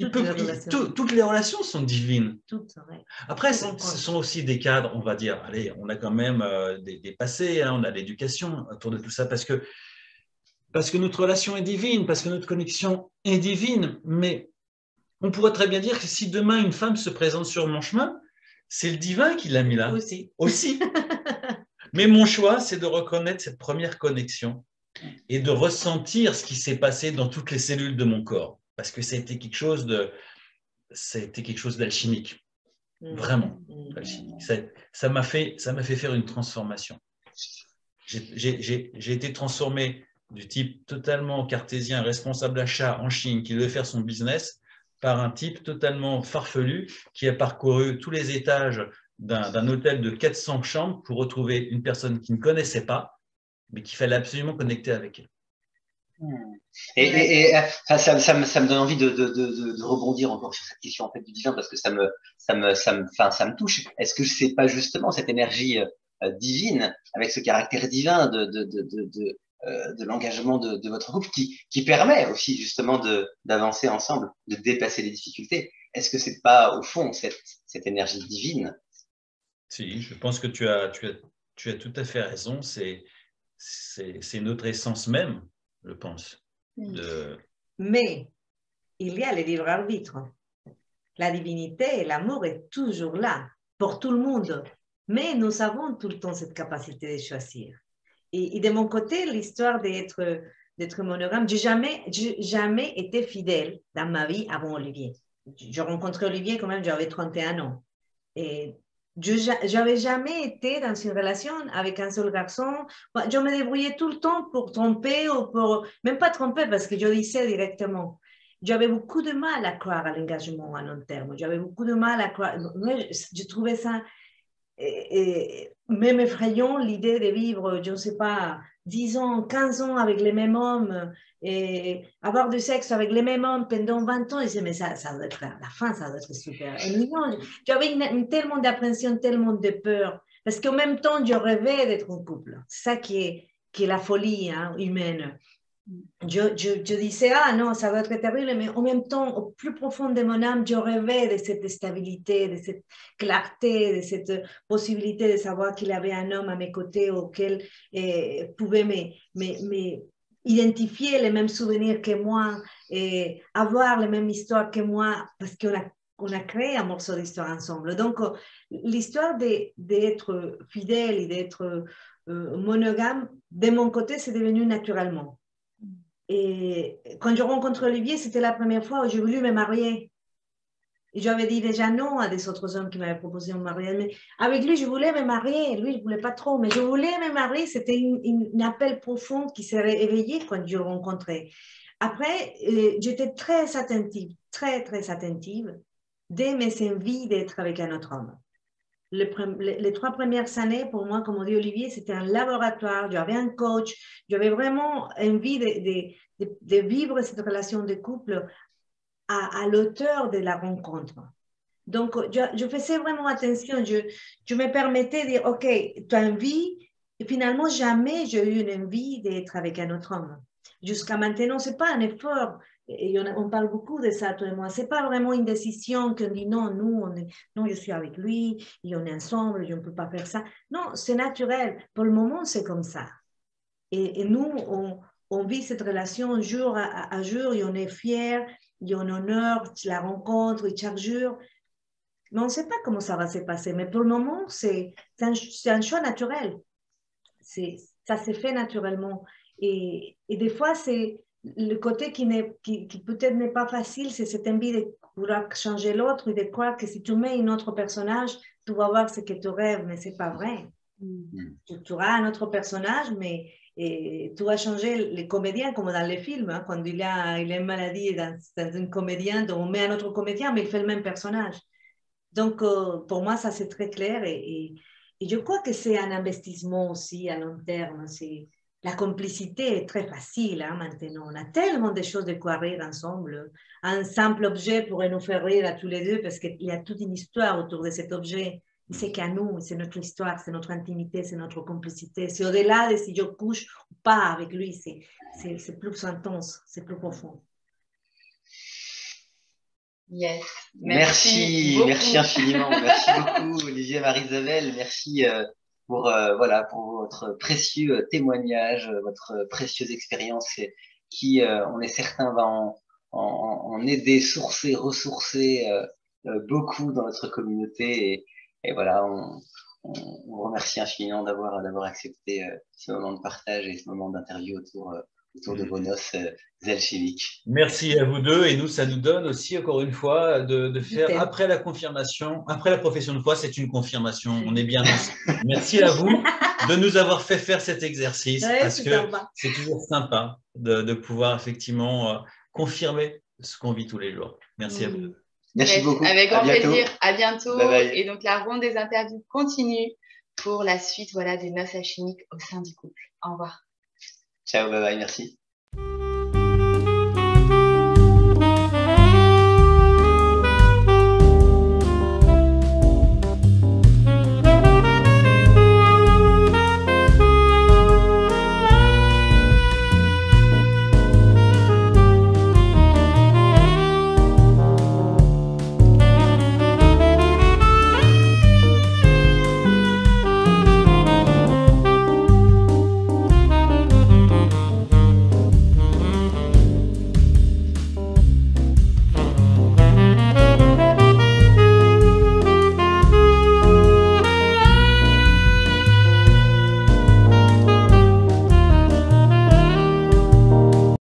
Speaker 3: toutes les relations sont divines. Après, ce sont aussi des cadres, on va dire. Allez, on a quand même des passés, hein, on a l'éducation autour de tout ça, parce que notre relation est divine, parce que notre connexion est divine. Mais on pourrait très bien dire que si demain une femme se présente sur mon chemin, c'est le divin qui l'a mis là. Aussi. Mais mon choix, c'est de reconnaître cette première connexion et de ressentir ce qui s'est passé dans toutes les cellules de mon corps. Parce que ça a été quelque chose d'alchimique, vraiment alchimique. Ça m'a fait faire une transformation. J'ai été transformé du type totalement cartésien, responsable d'achat en Chine, qui devait faire son business, par un type totalement farfelu qui a parcouru tous les étages d'un hôtel de 400 chambres pour retrouver une personne qu'il ne connaissait pas, mais qu'il fallait absolument connecter avec elle.
Speaker 1: Et ça me donne envie de rebondir encore sur cette question en fait du divin, parce que ça me touche. Est-ce que c'est pas justement cette énergie divine, avec ce caractère divin de l'engagement de votre couple qui permet aussi justement d'avancer ensemble, de dépasser les difficultés? Est-ce que c'est pas au fond cette énergie divine?
Speaker 3: Si, je pense que tu as tout à fait raison. C'est notre essence même, je pense.
Speaker 4: Mais il y a le libre arbitre. La divinité et l'amour est toujours là pour tout le monde. Mais nous avons tout le temps cette capacité de choisir. Et de mon côté, l'histoire d'être monogame, j'ai jamais été fidèle dans ma vie avant Olivier. J'ai rencontré Olivier quand même, j'avais 31 ans. Et je n'avais jamais été dans une relation avec un seul garçon. Je me débrouillais tout le temps pour tromper ou pour... Même pas tromper parce que je disais directement. J'avais beaucoup de mal à croire à l'engagement à long terme. J'avais beaucoup de mal à croire... Je trouvais ça même effrayant, l'idée de vivre, je ne sais pas, 10 ans, 15 ans avec les mêmes hommes et avoir du sexe avec les mêmes hommes pendant 20 ans. Et je disais, mais ça doit être, à la fin, ça doit être super. J'avais tellement d'appréhension, tellement de peur, parce qu'en même temps, je rêvais d'être en couple. C'est ça qui est la folie humaine. Je disais, ah non, ça va être terrible, mais en même temps, au plus profond de mon âme, je rêvais de cette stabilité, de cette clarté, de cette possibilité de savoir qu'il avait un homme à mes côtés auquel pouvait identifier les mêmes souvenirs que moi et avoir les mêmes histoires que moi, parce qu'on a créé un morceau d'histoire ensemble. Donc, l'histoire d'être fidèle et d'être monogame, de mon côté, c'est devenu naturellement. Et quand je rencontre Olivier, c'était la première fois où j'ai voulu me marier. Et j'avais dit déjà non à des autres hommes qui m'avaient proposé un mariage. Mais avec lui, je voulais me marier. Lui, il ne voulait pas trop, mais je voulais me marier. C'était un appel profond qui s'est éveillé quand je le rencontrais. Après, j'étais très attentive, très attentive dès mes envies d'être avec un autre homme. Les 3 premières années, pour moi, comme on dit Olivier, c'était un laboratoire. J'avais un coach. J'avais vraiment envie de vivre cette relation de couple à l'auteur de la rencontre. Donc, je faisais vraiment attention. Je me permettais de dire, OK, tu as envie. Et finalement, jamais j'ai eu une envie d'être avec un autre homme. Jusqu'à maintenant, ce n'est pas un effort Et on parle beaucoup de ça, toi et moi. C'est pas vraiment une décision qu'on dit non, non, je suis avec lui, et on est ensemble, et on ne peut pas faire ça. Non, c'est naturel. Pour le moment, c'est comme ça. Et nous, on vit cette relation jour à jour, et on est fiers, et on honore la rencontre, et chaque jour. Mais on ne sait pas comment ça va se passer. Mais pour le moment, c'est un choix naturel. Ça s'est fait naturellement. Et des fois, c'est le côté qui peut-être n'est pas facile, c'est cette envie de vouloir changer l'autre et de croire que si tu mets un autre personnage, tu vas voir ce que tu rêves, mais ce n'est pas vrai. Tu auras un autre personnage, mais tu vas changer les comédiens comme dans les films. Hein, quand il a une maladie dans un comédien, on met un autre comédien, mais il fait le même personnage. Donc, pour moi, ça c'est très clair et je crois que c'est un investissement aussi à long terme. La complicité est très facile hein, maintenant. On a tellement de choses de quoi rire ensemble. Un simple objet pourrait nous faire rire à tous les deux parce qu'il y a toute une histoire autour de cet objet. C'est qu'à nous, c'est notre histoire, c'est notre intimité, c'est notre complicité. C'est au-delà de si je couche ou pas avec lui. C'est plus intense, c'est plus profond.
Speaker 2: Yes.
Speaker 1: Merci infiniment. Merci beaucoup, Olivier, Marie-Isabelle. Merci pour votre précieux témoignage, votre précieuse expérience qui, on est certain, va en aider, sourcer, ressourcer beaucoup dans notre communauté. Et voilà, on vous remercie infiniment d'avoir accepté ce moment de partage et ce moment d'interview autour de vos noces alchimiques.
Speaker 3: Merci à vous deux. Et nous, ça nous donne aussi, encore une fois, de faire après la confirmation, après la profession de foi, c'est une confirmation. On est bien dans. Merci à vous de nous avoir fait faire cet exercice parce que c'est toujours sympa de pouvoir effectivement confirmer ce qu'on vit tous les jours. Merci à vous deux.
Speaker 1: Merci beaucoup.
Speaker 2: Avec grand plaisir. À bientôt.
Speaker 1: Bye bye.
Speaker 2: Et donc, la ronde des interviews continue pour la suite des noces alchimiques au sein du couple. Au revoir.
Speaker 1: Ciao, bye bye, merci.